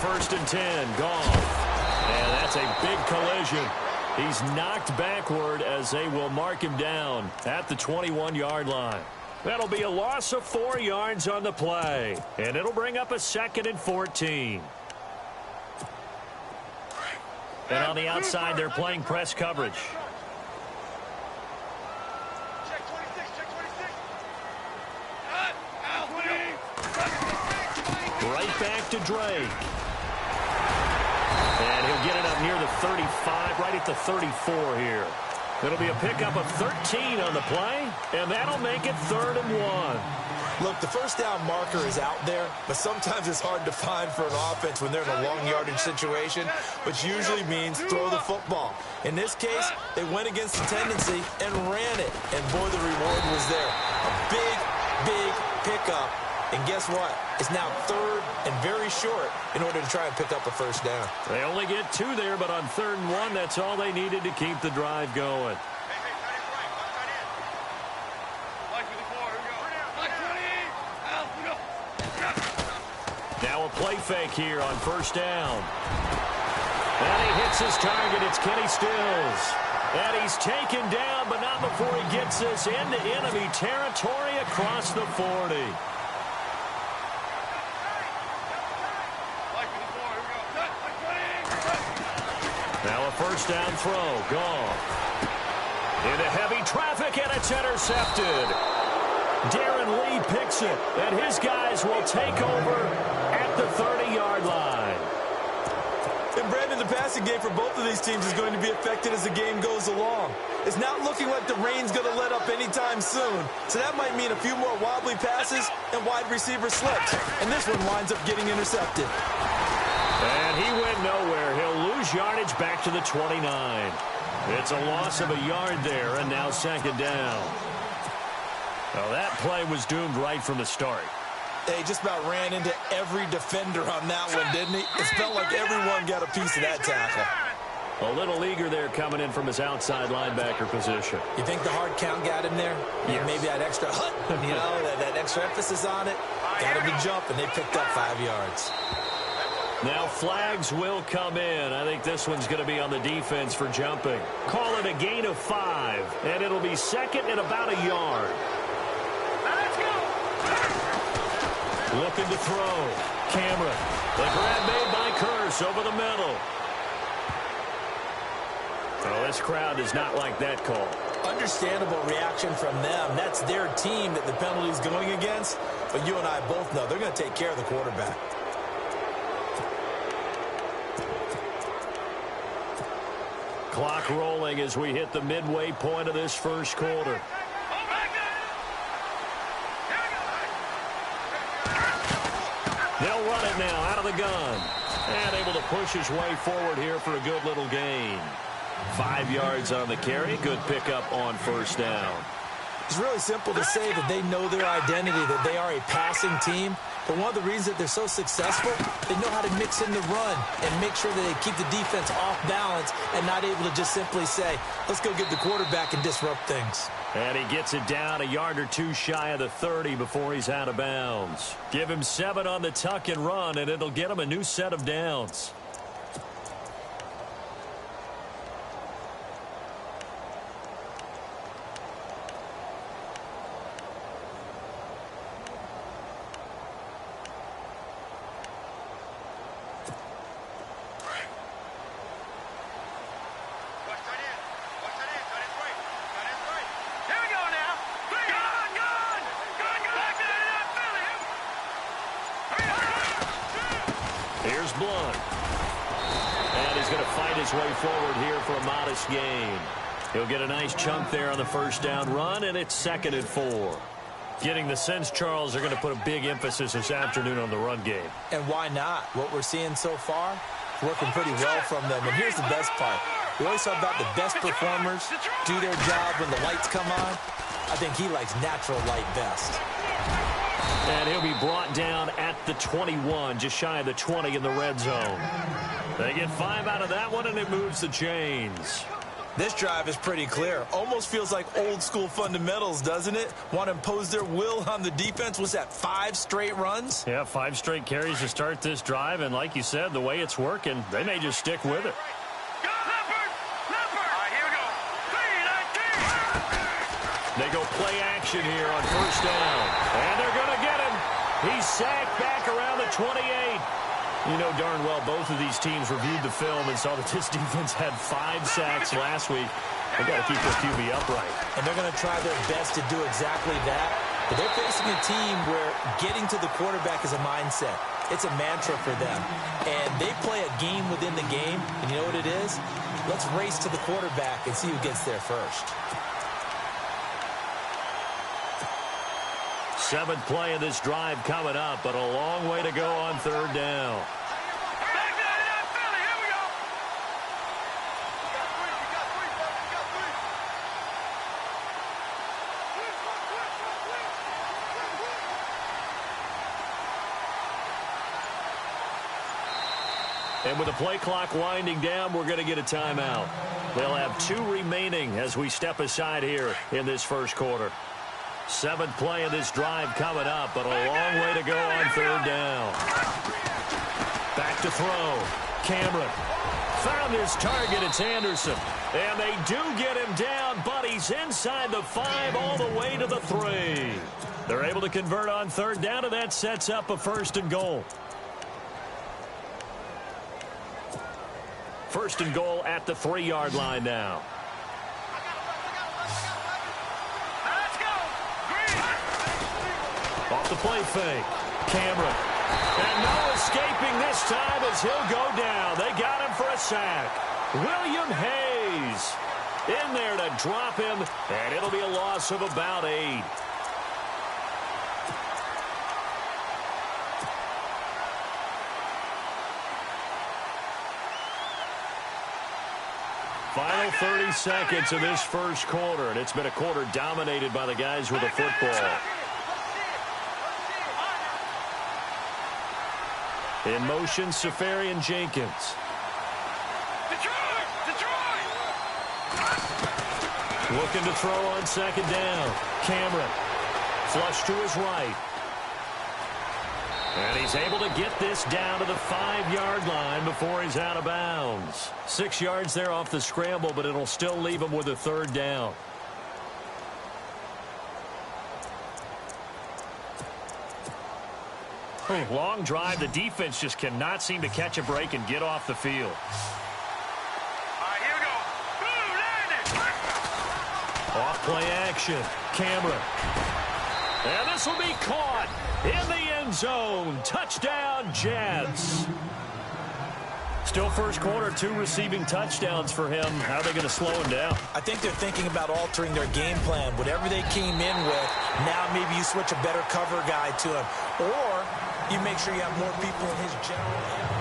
first and 10. Gone. And that's a big collision. He's knocked backward as they will mark him down at the 21-yard line. That'll be a loss of 4 yards on the play. And it'll bring up a 2nd and 14. And on the outside, they're playing press coverage. Right back to Drake. And he'll get it up near the 35, right at the 34 here. It'll be a pickup of 13 on the play, and that'll make it 3rd and 1. Look, the first down marker is out there, but sometimes it's hard to find for an offense when they're in a long yardage situation, which usually means throw the football. In this case, they went against the tendency and ran it, and boy, the reward was there. A big, big pickup. And guess what? It's now 3rd and very short in order to try and pick up a first down. They only get 2 there, but on 3rd and 1, that's all they needed to keep the drive going. Now a play fake here on first down. And he hits his target. It's Kenny Stills. And he's taken down, but not before he gets this into enemy territory across the 40. Now a first down throw, gone. Into heavy traffic, and it's intercepted. Darren Lee picks it, and his guys will take over at the 30-yard line. And Brandon, the passing game for both of these teams is going to be affected as the game goes along. It's not looking like the rain's going to let up anytime soon, so that might mean a few more wobbly passes and wide receiver slips. And this one winds up getting intercepted. And he went nowhere. He'll lose yardage back to the 29. It's a loss of a yard there, and now 2nd down. Well, that play was doomed right from the start. He just about ran into every defender on that one, didn't he? It felt like everyone got a piece of that tackle. A little eager there coming in from his outside linebacker position. You think the hard count got him there? Yes. Maybe that extra hut, that extra emphasis on it. Got him to jump, and they picked up 5 yards. Now flags will come in. I think this one's going to be on the defense for jumping. Call it a gain of 5, and it'll be 2nd and about a yard. Let's go. Looking to throw. Cameron. The grab made by Curse over the middle. Oh, this crowd does not like that call. Understandable reaction from them. That's their team that the penalty's going against. But you and I both know they're going to take care of the quarterback. Clock rolling as we hit the midway point of this first quarter. They'll run it now out of the gun. And able to push his way forward here for a good little gain. 5 yards on the carry. Good pickup on first down. It's really simple to say that they know their identity, that they are a passing team. But one of the reasons that they're so successful, they know how to mix in the run and make sure that they keep the defense off balance and not able to just simply say, let's go get the quarterback and disrupt things. And he gets it down a yard or 2 shy of the 30 before he's out of bounds. Give him 7 on the tuck and run, and it'll get him a new set of downs. Here's Blunt. And he's going to fight his way forward here for a modest gain. He'll get a nice chunk there on the first down run, and it's 2nd and 4. Getting the sense, Charles, they're going to put a big emphasis this afternoon on the run game. And why not? What we're seeing so far, working pretty well from them. And here's the best part. We always talk about the best performers do their job when the lights come on. I think he likes natural light best. And he'll be brought down at the 21, just shy of the 20 in the red zone. They get 5 out of that one, and it moves the chains. This drive is pretty clear. Almost feels like old school fundamentals, doesn't it? Want to impose their will on the defense. Was that 5 straight runs? Yeah, 5 straight carries to start this drive, and like you said, the way it's working, they may just stick with it. They go play action here on first down, and they're going to get him. He's sacked back around the 28. You know darn well both of these teams reviewed the film and saw that this defense had 5 sacks last week. They've got to keep their QB upright. And they're going to try their best to do exactly that. But they're facing a team where getting to the quarterback is a mindset. It's a mantra for them. And they play a game within the game. And you know what it is? Let's race to the quarterback and see who gets there first. 7th play of this drive coming up, but a long way to go on third down. And with the play clock winding down, we're going to get a timeout. They'll have 2 remaining as we step aside here in this first quarter. 7th play of this drive coming up, but a long way to go on third down. Back to throw. Cameron found his target. It's Anderson. And they do get him down, but he's inside the 5 all the way to the 3. They're able to convert on third down, and that sets up a 1st and goal. 1st and goal at the 3-yard line now. Off the play fake. Cameron. And no escaping this time as he'll go down. They got him for a sack. William Hayes in there to drop him, and it'll be a loss of about 8. Final 30 seconds of this first quarter, and it's been a quarter dominated by the guys with the football. In motion, Safarian Jenkins. Looking to throw on 2nd down. Cameron. Flush to his right. And he's able to get this down to the 5-yard line before he's out of bounds. 6 yards there off the scramble, but it'll still leave him with a 3rd down. Long drive. The defense just cannot seem to catch a break and get off the field. Here we go. Off play action. Cameron. And this will be caught in the end zone. Touchdown, Jets. Still first quarter, 2 receiving touchdowns for him. How are they going to slow him down? I think they're thinking about altering their game plan. Whatever they came in with, now maybe you switch a better cover guy to him. Or you make sure you have more people in his general area.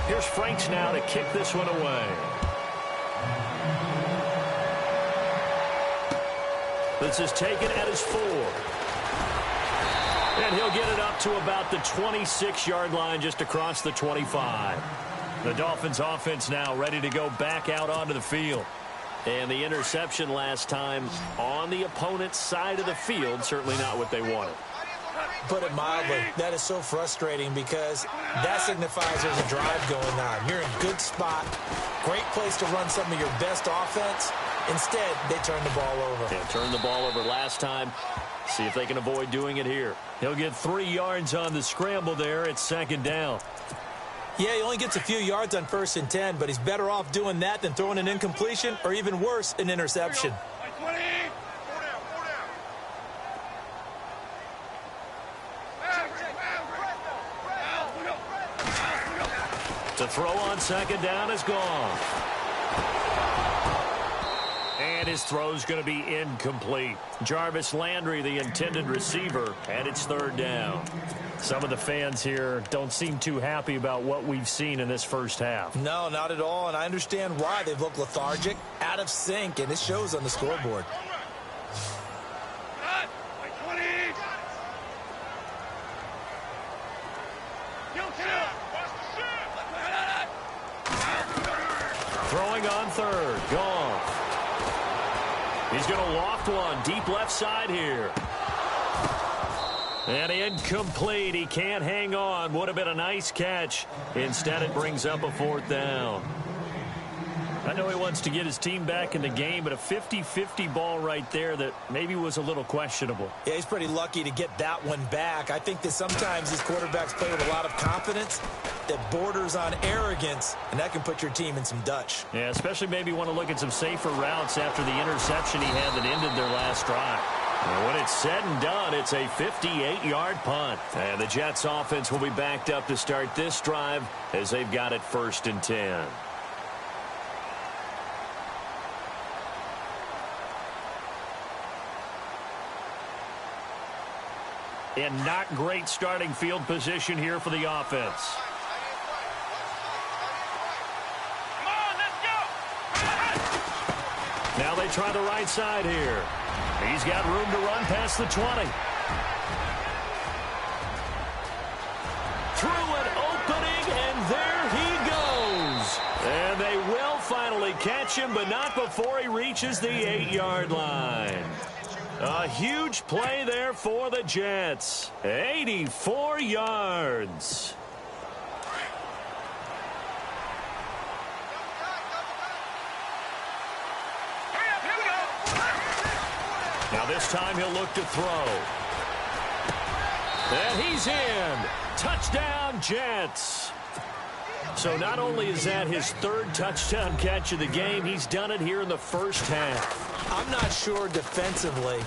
Here's Franks now to kick this one away. This is taken at his 4. And he'll get it up to about the 26-yard line, just across the 25. The Dolphins offense now ready to go back out onto the field. And the interception last time on the opponent's side of the field, certainly not what they wanted. Put it mildly, that is so frustrating because that signifies there's a drive going on. You're in a good spot, great place to run some of your best offense. Instead, they turn the ball over. Yeah, turned the ball over last time. See if they can avoid doing it here. He'll get 3 yards on the scramble there. It's 2nd down. Yeah, he only gets a few yards on 1st and 10, but he's better off doing that than throwing an incompletion or even worse, an interception. The throw on 2nd down is gone. And his throw's going to be incomplete. Jarvis Landry, the intended receiver, and it's 3rd down. Some of the fans here don't seem too happy about what we've seen in this first half. No, not at all, and I understand why. They've looked lethargic, out of sync, and it shows on the scoreboard. Throwing on third. Goff. He's going to loft one. Deep left side here. And incomplete. He can't hang on. Would have been a nice catch. Instead, it brings up a fourth down. I know he wants to get his team back in the game, but a 50-50 ball right there that maybe was a little questionable. Yeah, he's pretty lucky to get that one back. I think that sometimes these quarterbacks play with a lot of confidence that borders on arrogance, and that can put your team in some Dutch. Yeah, especially maybe want to look at some safer routes after the interception he had that ended their last drive. And when it's said and done, it's a 58-yard punt. And the Jets offense will be backed up to start this drive as they've got it 1st and 10. And not great starting field position here for the offense. Come on, let's go. Now they try the right side here. He's got room to run past the 20. Through an opening, and there he goes. And they will finally catch him, but not before he reaches the 8-yard line. A huge play there for the Jets. 84 yards. Now this time he'll look to throw. And he's in. Touchdown, Jets. So not only is that his 3rd touchdown catch of the game, he's done it here in the first half. I'm not sure defensively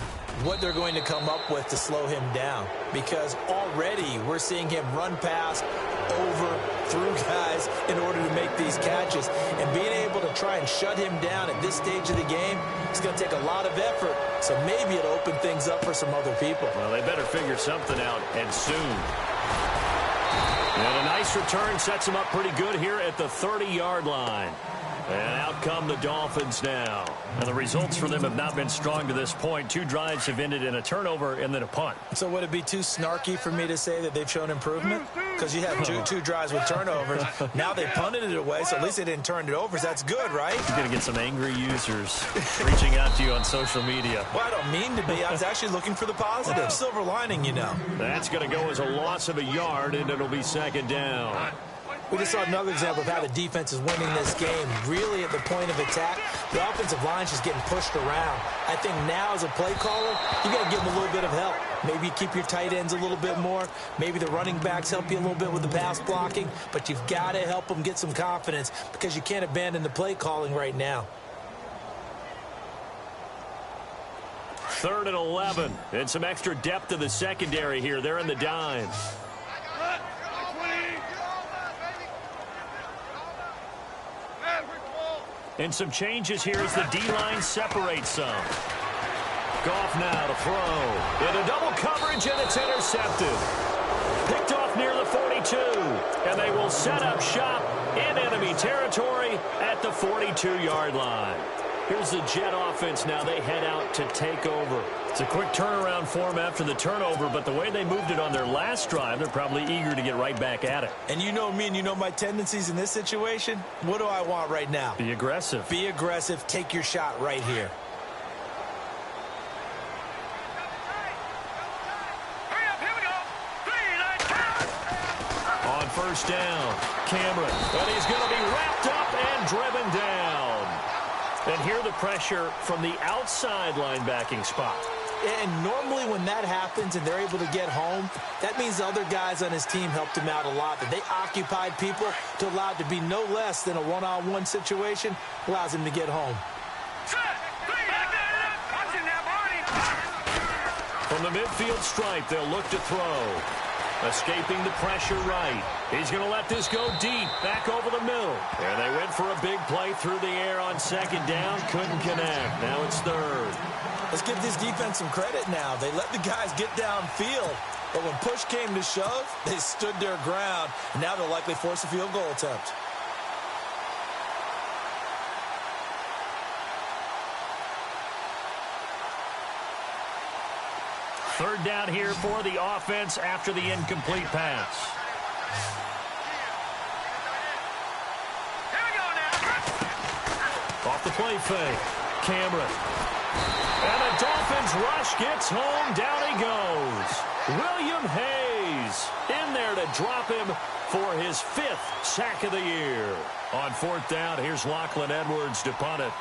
what they're going to come up with to slow him down, because already we're seeing him run past, over, through guys in order to make these catches. And being able to try and shut him down at this stage of the game, it's going to take a lot of effort. So maybe it'll open things up for some other people. Well, they better figure something out, and soon. And a nice return sets him up pretty good here at the 30-yard line. And out come the Dolphins now. And the results for them have not been strong to this point. 2 drives have ended in a turnover and then a punt. So would it be too snarky for me to say that they've shown improvement? Because you had two drives with turnovers. Now they punted it away, so at least they didn't turn it over. So that's good, right? You're going to get some angry users reaching out to you on social media. Well, I don't mean to be. I was actually looking for the positive. Silver lining, you know. That's going to go as a loss of a yard, and it'll be 2nd down. We just saw another example of how the defense is winning this game. Really at the point of attack, the offensive line's just getting pushed around. I think now as a play caller, you got to give them a little bit of help. Maybe keep your tight ends a little bit more. Maybe the running backs help you a little bit with the pass blocking. But you've got to help them get some confidence because you can't abandon the play calling right now. 3rd and 11. And some extra depth to the secondary here. They're in the dime. And some changes here as the D-line separates some. Goff now to throw. Into double coverage, and it's intercepted. Picked off near the 42. And they will set up shop in enemy territory at the 42-yard line. Here's the Jet offense now. They head out to take over. It's a quick turnaround for them after the turnover, but the way they moved it on their last drive, they're probably eager to get right back at it. And you know me and you know my tendencies in this situation. What do I want right now? Be aggressive. Be aggressive. Take your shot right here. Hurry up, here we go. 3, 9, 10. On 1st down, Cameron. And he's going to be wrapped up and driven down. And here the pressure from the outside linebacking spot. And normally when that happens and they're able to get home, that means the other guys on his team helped him out a lot. That they occupied people to allow it to be no less than a one-on-one situation, allows him to get home. From the midfield stripe, they'll look to throw. Escaping the pressure right. He's going to let this go deep, back over the middle. And they went for a big play through the air on 2nd down. Couldn't connect. Now it's 3rd. Let's give this defense some credit now. They let the guys get downfield. But when push came to shove, they stood their ground. And now they'll likely force a field goal attempt. Third down here for the offense after the incomplete pass. Here we go now. Off the play fake. Cameron. And the Dolphins rush gets home. Down he goes. William Hayes in there to drop him for his 5th sack of the year. On 4th down, here's Lachlan Edwards to punt it.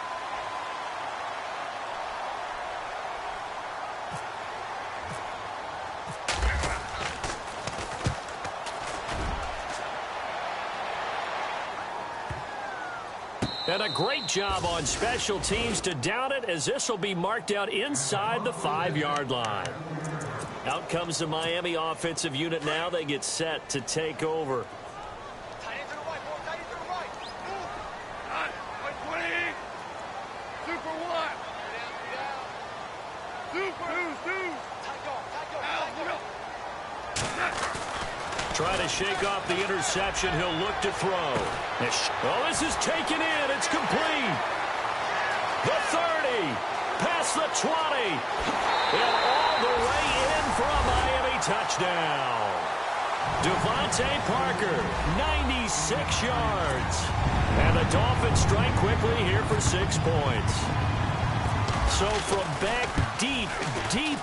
And a great job on special teams to down it, as this will be marked out inside the 5-yard line. Out comes the Miami offensive unit now. They get set to take over. Tight end to the right, boy. Tight end to the right. Move. Right, 20. Super 1. Super 2. Tight go. Trying to shake off the interception. He'll look to throw. Oh, this is taken in. It's complete. The 30. Past the 20. And all the way in for a Miami touchdown. Devontae Parker, 96 yards. And the Dolphins strike quickly here for 6 points. So from back deep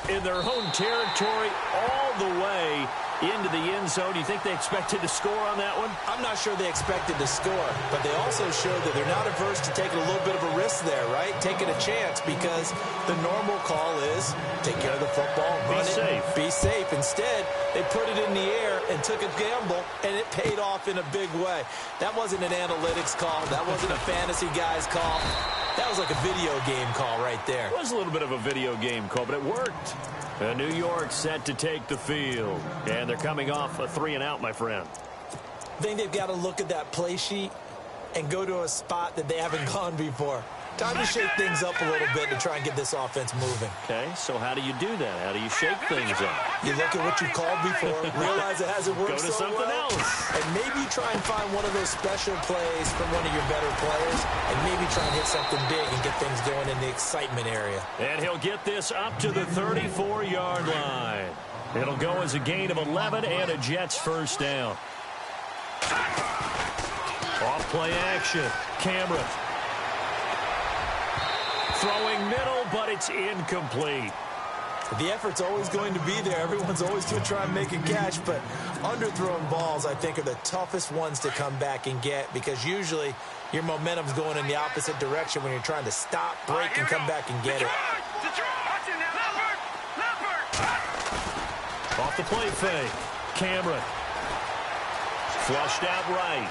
in their home territory all the way into the end zone. You think they expected to score on that one? I'm not sure they expected to score, but they also showed that they're not averse to taking a little bit of a risk there, right? Taking a chance, because the normal call is take care of the football, run it, be safe. Instead, they put it in the air and took a gamble, and it paid off in a big way. That wasn't an analytics call. That wasn't a fantasy guy's call. That was like a video game call right there. It was a little bit of a video game call, but it worked. New York set to take the field. And they're coming off a 3-and-out, my friend. I think they've got to look at that play sheet and go to a spot that they haven't gone before. Time to shake things up a little bit to try and get this offense moving. Okay, so how do you do that? How do you shake things up? You look at what you called before, realize it hasn't worked Go to so something well, else. and maybe try and find one of those special plays from one of your better players, and maybe try and hit something big and get things going in the excitement area. And he'll get this up to the 34-yard line. It'll go as a gain of 11 and a Jets first down. Off play action. Cameron. Throwing middle, but it's incomplete. The effort's always going to be there. Everyone's always going to try and make a catch, but underthrown balls, I think, are the toughest ones to come back and get, because usually your momentum's going in the opposite direction when you're trying to stop, break, and come back and get it. Off the play fake. Cameron. Flushed out right.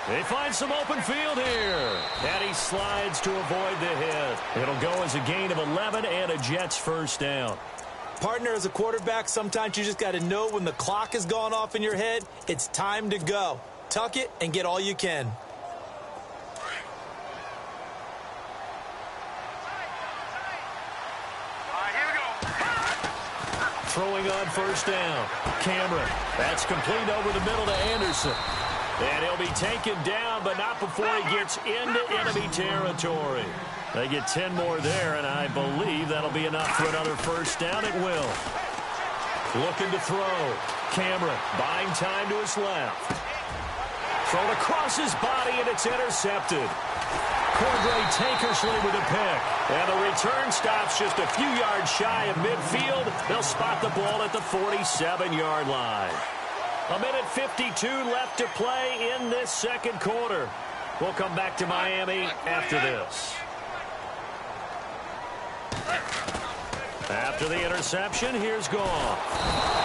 They find some open field here. And he slides to avoid the hit. It'll go as a gain of 11 and a Jets first down. Partner, as a quarterback, sometimes you just got to know when the clock has gone off in your head, it's time to go. Tuck it and get all you can. Throwing on first down. Cameron. That's complete over the middle to Anderson. And he'll be taken down, but not before he gets into enemy territory. They get 10 more there, and I believe that'll be enough for another first down. It will. Looking to throw. Cameron buying time to his left. Thrown across his body, and it's intercepted. Cordray Tankersley with a pick. And the return stops just a few yards shy of midfield. They'll spot the ball at the 47-yard line. 1:52 left to play in this second quarter. We'll come back to Miami after this. After the interception, here's Goff.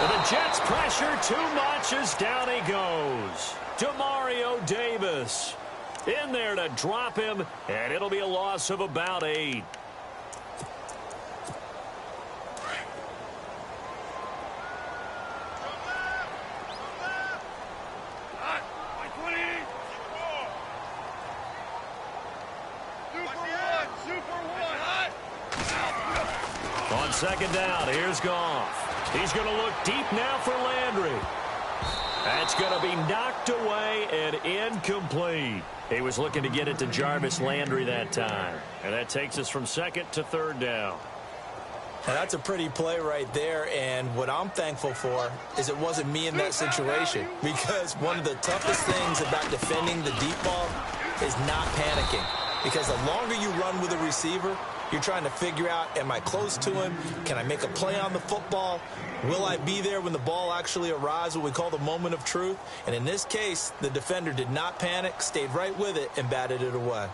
And the Jets pressure too much as down he goes. Demario Davis in there to drop him, and it'll be a loss of about 8. On second down, here's Goff. He's going to look deep now for Landry. That's going to be knocked away and incomplete. He was looking to get it to Jarvis Landry that time. And that takes us from second to third down. And that's a pretty play right there, and what I'm thankful for is it wasn't me in that situation, because one of the toughest things about defending the deep ball is not panicking. because the longer you run with a receiver, you're trying to figure out, am I close to him? Can I make a play on the football? Will I be there when the ball actually arrives, what we call the moment of truth? And in this case, the defender did not panic, stayed right with it, and batted it away.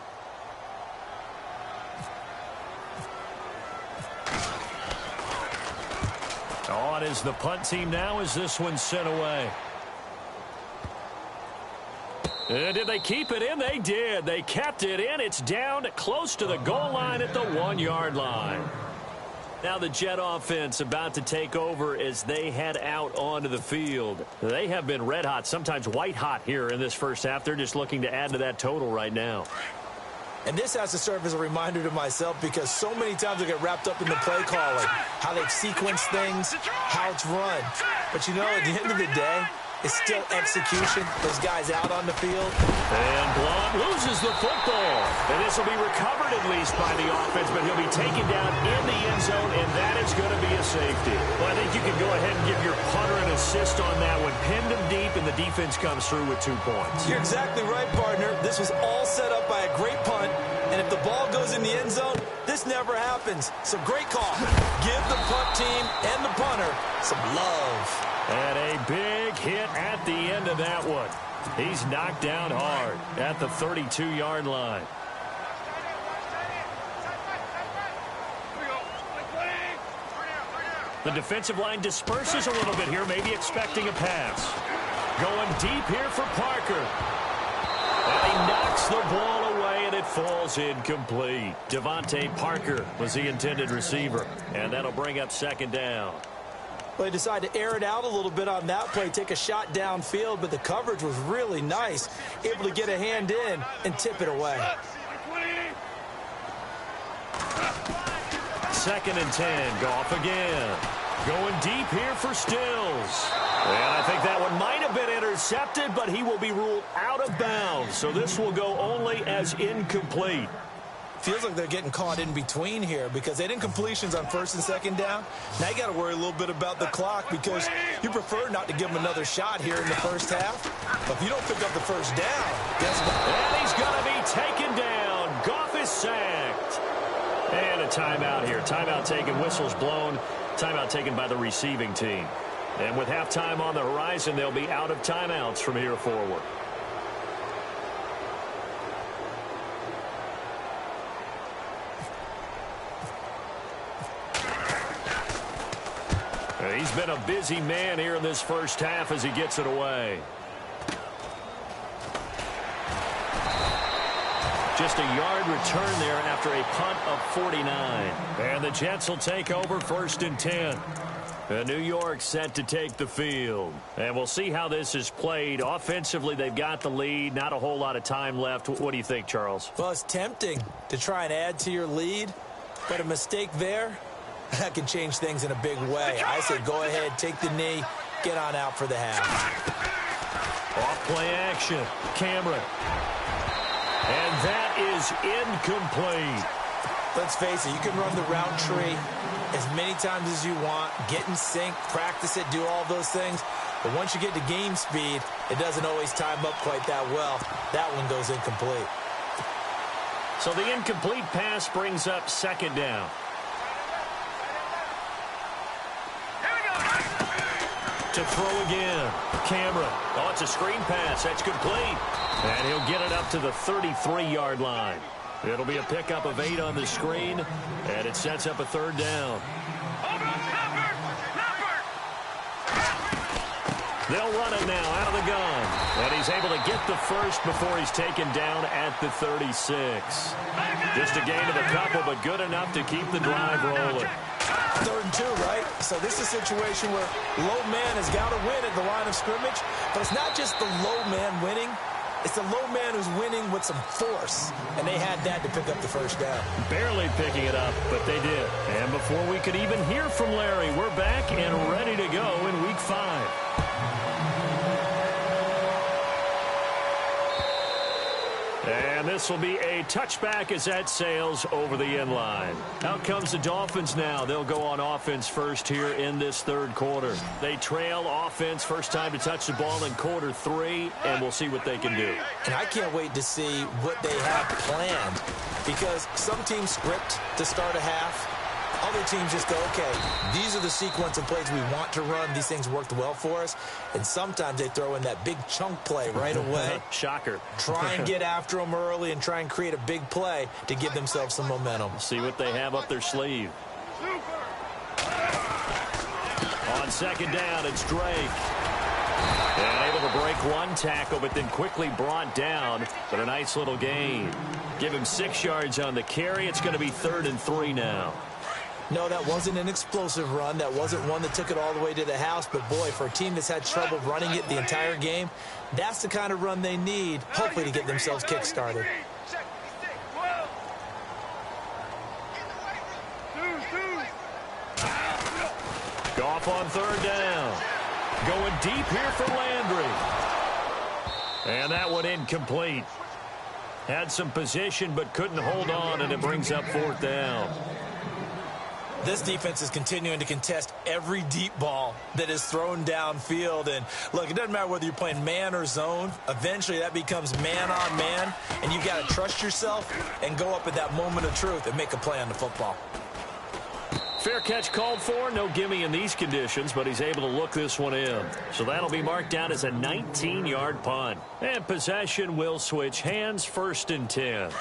On is the punt team now as this one's sent away. Did they keep it in? They did. They kept it in. It's down close to the goal line at the 1-yard line. Now the Jet offense about to take over as they head out onto the field. They have been red hot, sometimes white hot here in this first half. They're just looking to add to that total right now. And this has to serve as a reminder to myself because so many times I get wrapped up in the play calling, how they've sequenced things, how it's run. But you know, at the end of the day, it's still execution. Those guys out on the field. And Blount loses the football. And this will be recovered at least by the offense, but he'll be taken down in the end zone, and that is going to be a safety. Well, I think you can go ahead and give your punter an assist on that one. Pinned him deep, and the defense comes through with 2 points. You're exactly right, partner. This was all set up by a great punt, and if the ball goes in the end zone, this never happens. So great call. Give the punt team and the punter some love. And a big hit at the end of that one. He's knocked down hard at the 32-yard line. The defensive line disperses a little bit here, maybe expecting a pass. Going deep here for Parker. And he knocks the ball away, and it falls incomplete. Devontae Parker was the intended receiver, and that'll bring up second down. Well, they decided to air it out a little bit on that play, take a shot downfield, but the coverage was really nice, able to get a hand in and tip it away. 2nd and 10, Goff again. Going deep here for Stills. And I think that one might have been intercepted, but he will be ruled out of bounds. So this will go only as incomplete. Feels like they're getting caught in between here because they didn't completions on 1st and 2nd down. Now you got to worry a little bit about the clock because you prefer not to give them another shot here in the first half. But if you don't pick up the first down, guess what? And he's going to be taken down. Goff is sacked. And a timeout here. Timeout taken, whistles blown. Timeout taken by the receiving team. And with halftime on the horizon, they'll be out of timeouts from here forward. He's been a busy man here in this first half as he gets it away. Just a yard return there after a punt of 49. And the Jets will take over 1st and 10. And New York set to take the field. And we'll see how this is played. Offensively, they've got the lead. Not a whole lot of time left. What do you think, Charles? Well, it's tempting to try and add to your lead, but a mistake there, that can change things in a big way. I say go ahead, take the knee, get on out for the half. Off play action. Cameron. And that is incomplete. Let's face it, you can run the route tree as many times as you want, get in sync, practice it, do all those things. But once you get to game speed, it doesn't always time up quite that well. That one goes incomplete. So the incomplete pass brings up 2nd down. To throw again. Cameron. Oh, it's a screen pass. That's complete. And he'll get it up to the 33-yard line. It'll be a pickup of 8 on the screen, and it sets up a 3rd down. They'll run it now out of the gun. And he's able to get the first before he's taken down at the 36. Just a gain of a couple, but good enough to keep the drive rolling. 3rd and 2, right? So this is a situation where low man has got to win at the line of scrimmage, but it's not just the low man winning. It's the low man who's winning with some force, and they had that to pick up the first down. Barely picking it up, but they did. And before we could even hear from Larry, we're back and ready to go in Week 5. And this will be a touchback as that sails over the end line. Out comes the Dolphins now. They'll go on offense first here in this third quarter. They trail offense first time to touch the ball in quarter 3, and we'll see what they can do. And I can't wait to see what they have planned, because some teams script to start a half. Other teams just go, okay, these are the sequence of plays we want to run. These things worked well for us. And sometimes they throw in that big chunk play right away. Shocker. Try and get after them early and try and create a big play to give themselves some momentum. See what they have up their sleeve. On second down, it's Drake. And able to break one tackle, but then quickly brought down. But a nice little gain. Give him 6 yards on the carry. It's going to be 3rd and 3 now. No, that wasn't an explosive run. That wasn't one that took it all the way to the house. But, boy, for a team that's had trouble running it the entire game, that's the kind of run they need, hopefully, to get themselves kick-started. Goff on 3rd down. Going deep here for Landry. And that one incomplete. Had some position but couldn't hold on, and it brings up 4th down. This defense is continuing to contest every deep ball that is thrown downfield. And, look, it doesn't matter whether you're playing man or zone. Eventually, that becomes man on man, and you've got to trust yourself and go up at that moment of truth and make a play on the football. Fair catch called for. No gimme in these conditions, but he's able to look this one in. So that'll be marked down as a 19-yard punt. And possession will switch hands, 1st and 10.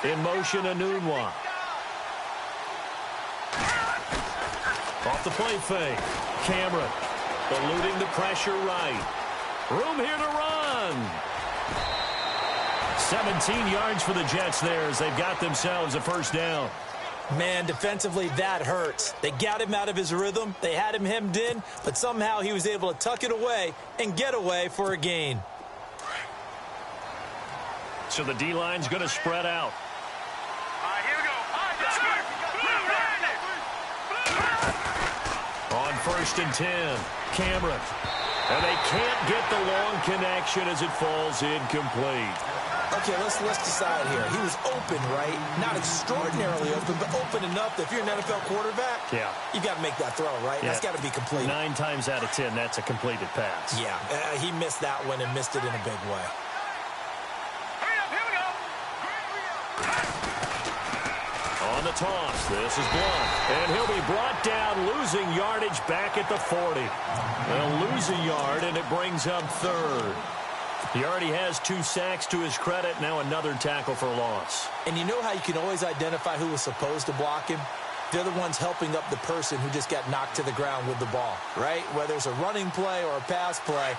In motion, Anunwa. Off the play fake. Cameron eluding the pressure right. Room here to run. 17 yards for the Jets there as they've got themselves a 1st down. Man, defensively, that hurts. They got him out of his rhythm. They had him hemmed in, but somehow he was able to tuck it away and get away for a gain. So the D-line's going to spread out. On 1st and 10, Cameron. And they can't get the long connection as it falls incomplete. Okay, let's decide here. He was open, right? Not extraordinarily open, but open enough that if you're an NFL quarterback, you got to make that throw, right? Yeah. That's got to be complete. 9 times out of 10, that's a completed pass. Yeah, he missed that one and missed it in a big way. On the toss, this is Blunt, and he'll be brought down, losing yardage back at the 40. They'll lose a yard, and it brings up 3rd. He already has 2 sacks to his credit, now another tackle for loss. And you know how you can always identify who was supposed to block him? They're the ones helping up the person who just got knocked to the ground with the ball, right? Whether it's a running play or a pass play,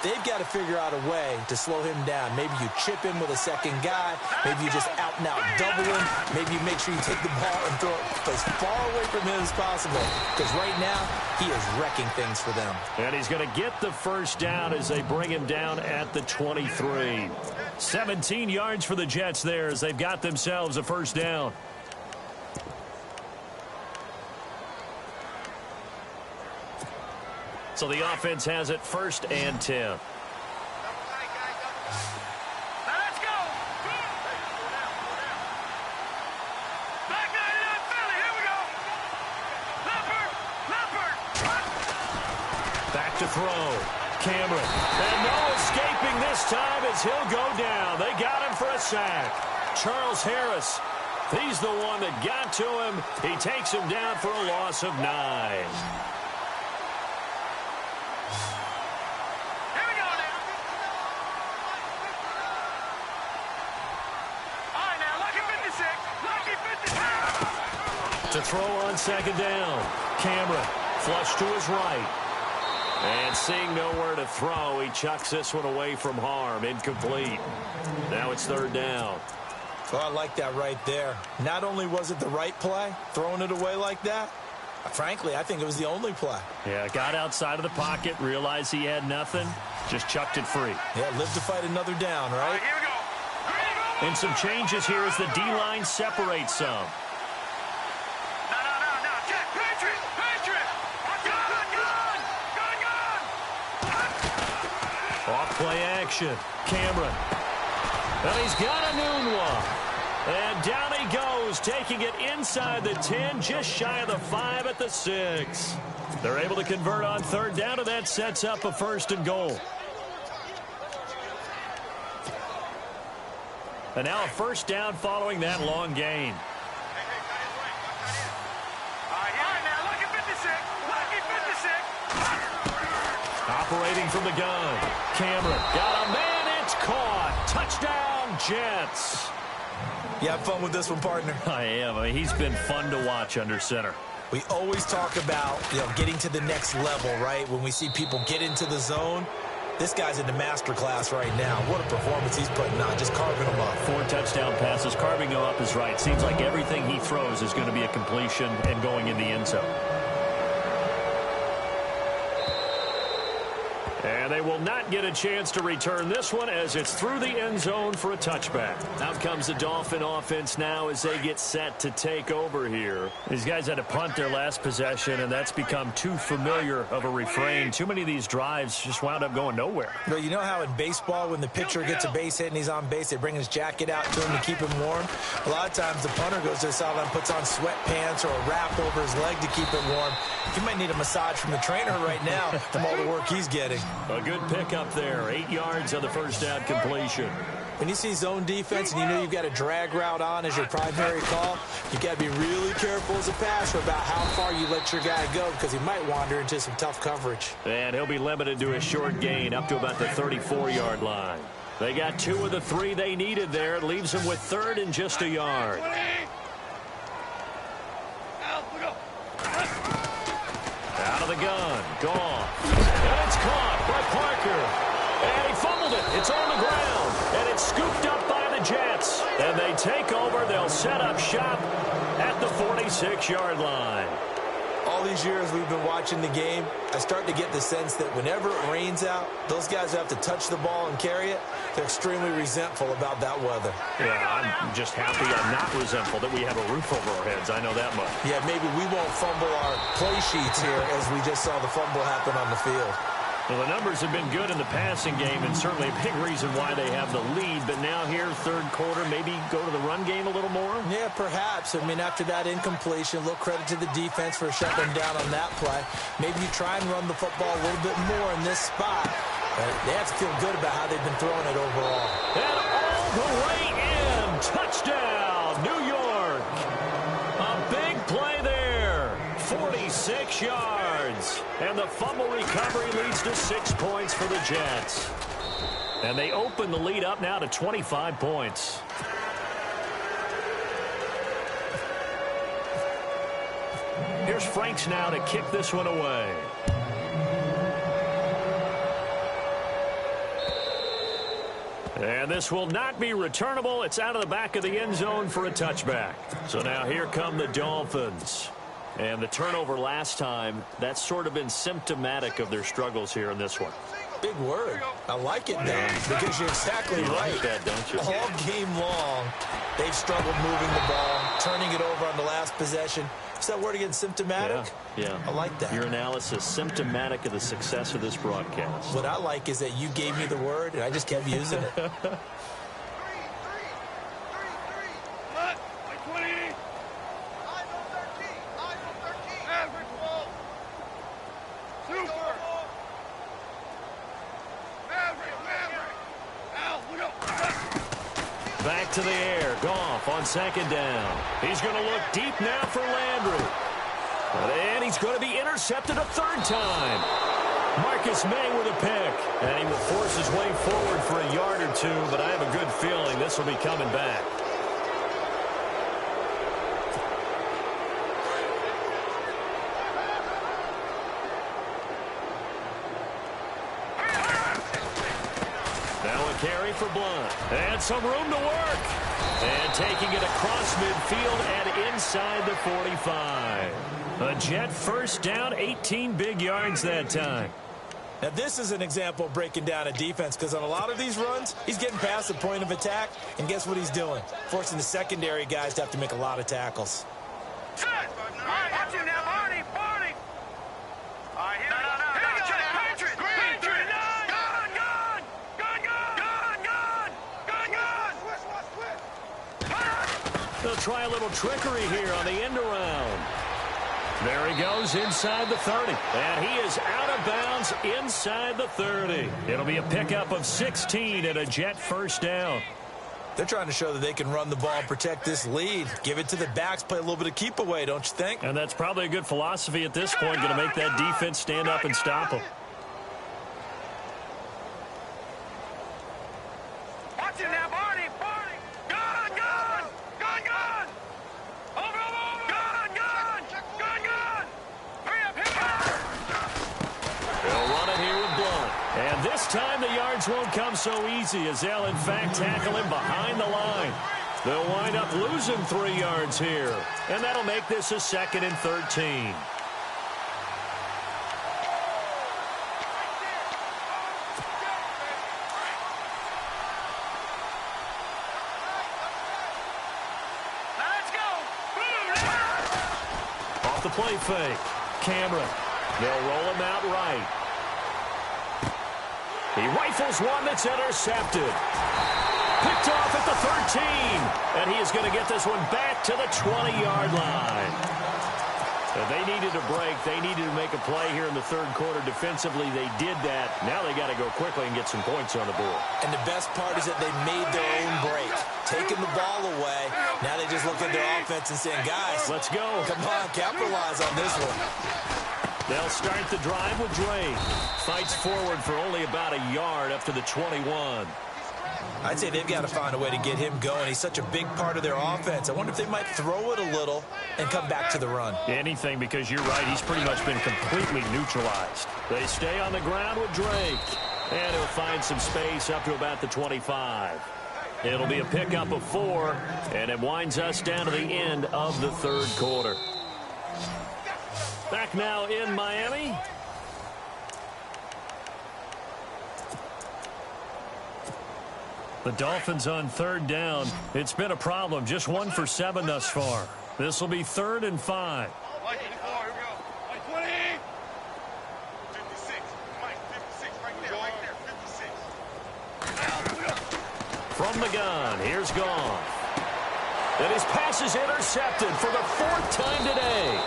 they've got to figure out a way to slow him down. Maybe you chip him with a second guy. Maybe you just out-and-out double him. Maybe you make sure you take the ball and throw it as far away from him as possible. Because right now, he is wrecking things for them. And he's going to get the 1st down as they bring him down at the 23. 17 yards for the Jets there as they've got themselves a 1st down. So the offense has it 1st and 10. Back to throw. Cameron. And no escaping this time as he'll go down. They got him for a sack. Charles Harris. He's the one that got to him. He takes him down for a loss of 9. To throw on 2nd down. Cameron flush to his right. And seeing nowhere to throw, he chucks this one away from harm. Incomplete. Now it's 3rd down. Well, I like that right there. Not only was it the right play, throwing it away like that, Frankly, I think it was the only play. Yeah, got outside of the pocket, realized he had nothing, just chucked it free. Yeah, live to fight another down, right? All right, here we go. And some changes here as the D-line separates some. No. Check. Patriot. Gun. Off play action. Cameron. And he's got a noon one. And down he goes, taking it inside the 10, just shy of the 5 at the 6. They're able to convert on third down, and that sets up a 1st and goal. And now a 1st down following that long gain. All right, now, lucky 56. Operating from the gun. Cameron got a man. It's caught. Touchdown, Jets. You have fun with this one, partner? I am. I mean, he's been fun to watch under center. We always talk about, getting to the next level, right? When we see people get into the zone, this guy's in the master class right now. What a performance he's putting on, just carving them up. 4 touchdown passes. Carving them up is right. Seems like everything he throws is going to be a completion and going in the end zone. And they will not get a chance to return this one as it's through the end zone for a touchback. Out comes the Dolphin offense now as they get set to take over here. These guys had to punt their last possession, and that's become too familiar of a refrain. Too many of these drives just wound up going nowhere. Well, you know how in baseball when the pitcher gets a base hit and he's on base, they bring his jacket out to him to keep him warm? A lot of times the punter goes to the sideline, puts on sweatpants or a wrap over his leg to keep it warm. He might need a massage from the trainer right now from all the work he's getting. A good pickup there. 8 yards on the 1st down completion. When you see zone defense and you know you've got a drag route on as your primary call, you've got to be really careful as a passer about how far you let your guy go because he might wander into some tough coverage. And he'll be limited to a short gain up to about the 34-yard line. They got 2 of the 3 they needed there. It leaves them with 3rd and just a yard. Out of the gun. Gone. And it's caught by Parker. And he fumbled it. It's on the ground. And it's scooped up by the Jets. And they take over. They'll set up shop at the 46-yard line. All these years we've been watching the game, I start to get the sense that whenever it rains out, those guys who have to touch the ball and carry it, they're extremely resentful about that weather. Yeah, I'm just happy I'm not resentful that we have a roof over our heads. I know that much. Yeah, maybe we won't fumble our play sheets here as we just saw the fumble happen on the field. Well, the numbers have been good in the passing game and certainly a big reason why they have the lead. But now here, 3rd quarter, maybe go to the run game a little more? Yeah, perhaps. I mean, after that incompletion, a little credit to the defense for shutting them down on that play. Maybe you try and run the football a little bit more in this spot. But they have to feel good about how they've been throwing it overall. And all the way in. Touchdown, New York. A big play there. 46 yards. And the fumble recovery leads to 6 points for the Jets. And they open the lead up now to 25 points. Here's Franks now to kick this one away. And this will not be returnable. It's out of the back of the end zone for a touchback. So now here come the Dolphins. And the turnover last time, that's sort of been symptomatic of their struggles here in this one. Big word. I like it, Dan, because you're exactly right. Like that, don't you? All game long, they've struggled moving the ball, turning it over on the last possession. Is that word again, symptomatic? Yeah. I like that. Your analysis, symptomatic of the success of this broadcast. What I like is that you gave me the word, and I just kept using it. Back to the air. Goff on 2nd down. He's going to look deep now for Landry. And he's going to be intercepted a 3rd time. Marcus May with a pick. And he will force his way forward for a yard or 2, but I have a good feeling this will be coming back. Carry for Blunt. And some room to work. And taking it across midfield and inside the 45. A Jet first down, 18 big yards that time. Now, this is an example of breaking down a defense because on a lot of these runs, he's getting past the point of attack, and guess what he's doing? Forcing the secondary guys to have to make a lot of tackles. Set. All right, watch him now, Barney. Barney. All right, here we go. Here we go. Patriot. Patriot. Gun, gun. Gun, gun. Gun, gun. Gun, gun. Switch. They'll try a little trickery here on the end around. There he goes inside the 30. And he is out of bounds inside the 30. It'll be a pickup of 16 and a Jet first down. They're trying to show that they can run the ball and protect this lead. Give it to the backs, play a little bit of keep away, don't you think? And that's probably a good philosophy at this point, going to make that defense stand up and stop them. Watch him now, Barney. Barney. Gun, gun. Gun, gun. Over, over. Gun, gun. Gun, gun. Hurry up, hurry up. They'll run it here with Blunt. And this time the yards won't come so easy as they'll, in fact, tackle him behind the line. They'll wind up losing 3 yards here. And that'll make this a 2nd and 13. Off the play fake. Cameron. They'll roll him out right. He rifles one that's intercepted. Picked off at the 13. And he is going to get this one back to the 20-yard line. And they needed a break. They needed to make a play here in the 3rd quarter. Defensively, they did that. Now they got to go quickly and get some points on the board. And the best part is that they made their own break. Taking the ball away. Now they just look at their offense and saying, guys, let's go. Come on, capitalize on this one. They'll start the drive with Drake. Fights forward for only about a yard up to the 21. I'd say they've got to find a way to get him going. He's such a big part of their offense. I wonder if they might throw it a little and come back to the run. Anything, because you're right. He's pretty much been completely neutralized. They stay on the ground with Drake. And he'll find some space up to about the 25. It'll be a pickup of 4, and it winds us down to the end of the 3rd quarter. Back now in Miami. The Dolphins on 3rd down. It's been a problem. Just 1 for 7 thus far. This will be 3rd and 5. Mike, 54, here we go. Mike, 20. 56. Mike, 56, right there, 56. From the gun, here's Goff. And his pass is intercepted for the 4th time today.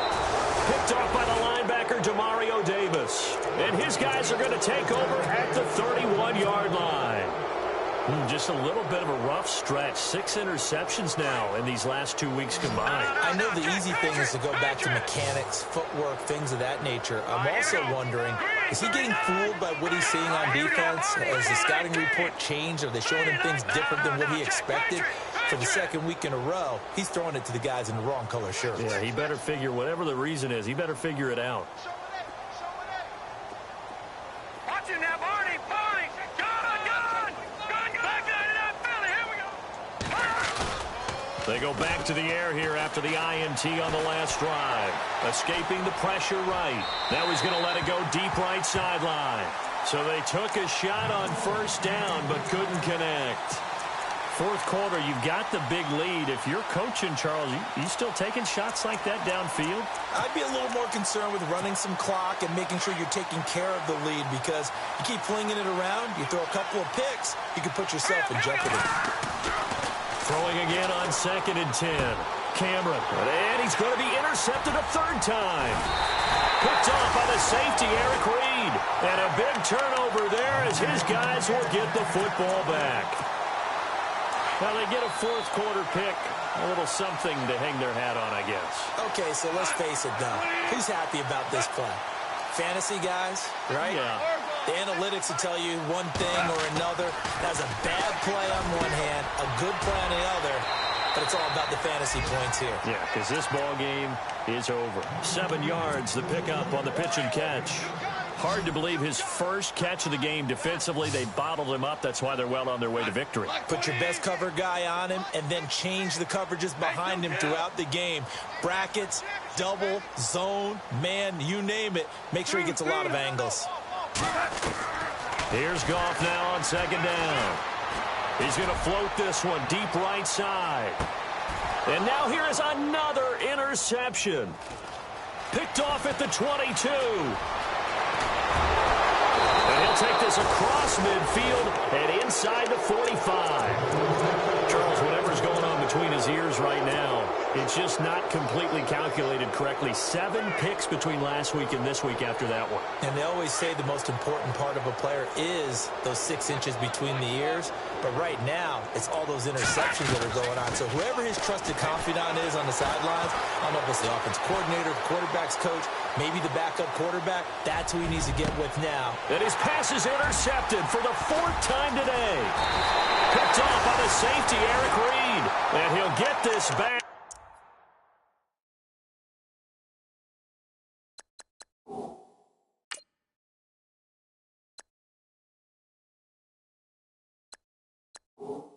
Picked off by the linebacker, Demario Davis. And his guys are going to take over at the 31-yard line. Just a little bit of a rough stretch. 6 interceptions now in these last 2 weeks combined. I know the easy thing is to go back to mechanics, footwork, things of that nature. I'm also wondering, is he getting fooled by what he's seeing on defense? Has the scouting report changed? Are they showing him things different than what he expected? For the 2nd week in a row, he's throwing it to the guys in the wrong color shirts. Yeah, he better figure, whatever the reason is, he better figure it out. Watch him now, Barney. Barney. Gun, gun. Gun, gun. Back out of that belly. Here we go. They go back to the air here after the INT on the last drive. Escaping the pressure right. Now he's going to let it go deep right sideline. So they took a shot on 1st down but couldn't connect. 4th quarter, you've got the big lead. If you're coaching, Charles, you still taking shots like that downfield? I'd be a little more concerned with running some clock and making sure you're taking care of the lead because you keep flinging it around, you throw a couple of picks, you can put yourself in jeopardy. Throwing again on 2nd and 10. Cameron, and he's going to be intercepted a 3rd time. Picked off by the safety, Eric Reed. And a big turnover there as his guys will get the football back. Well, they get a 4th quarter pick. A little something to hang their hat on, I guess. Okay, so let's face it, though. Who's happy about this play? Fantasy guys, right? Yeah. The analytics will tell you one thing or another. That's a bad play on one hand, a good play on the other, but it's all about the fantasy points here. Yeah, because this ball game is over. 7 yards, the pickup on the pitch and catch. Hard to believe his first catch of the game defensively. They bottled him up. That's why they're well on their way to victory. Put your best cover guy on him and then change the coverages behind him throughout the game. Brackets, double, zone, man, you name it. Make sure he gets a lot of angles. Here's Goff now on second down. He's going to float this one deep right side. And now here is another interception. Picked off at the 22. And he'll take this across midfield and inside the 45. Charles, whatever's going on between his ears right now, it's just not completely calculated correctly. 7 picks between last week and this week after that one. And they always say the most important part of a player is those 6 inches between the ears. But right now, it's all those interceptions that are going on. So whoever his trusted confidant is on the sidelines, I don't know if it's the offense coordinator, quarterback's coach, maybe the backup quarterback, that's who he needs to get with now. And his pass is intercepted for the 4th time today. Picked off by the safety, Eric Reed. And he'll get this back. Oh.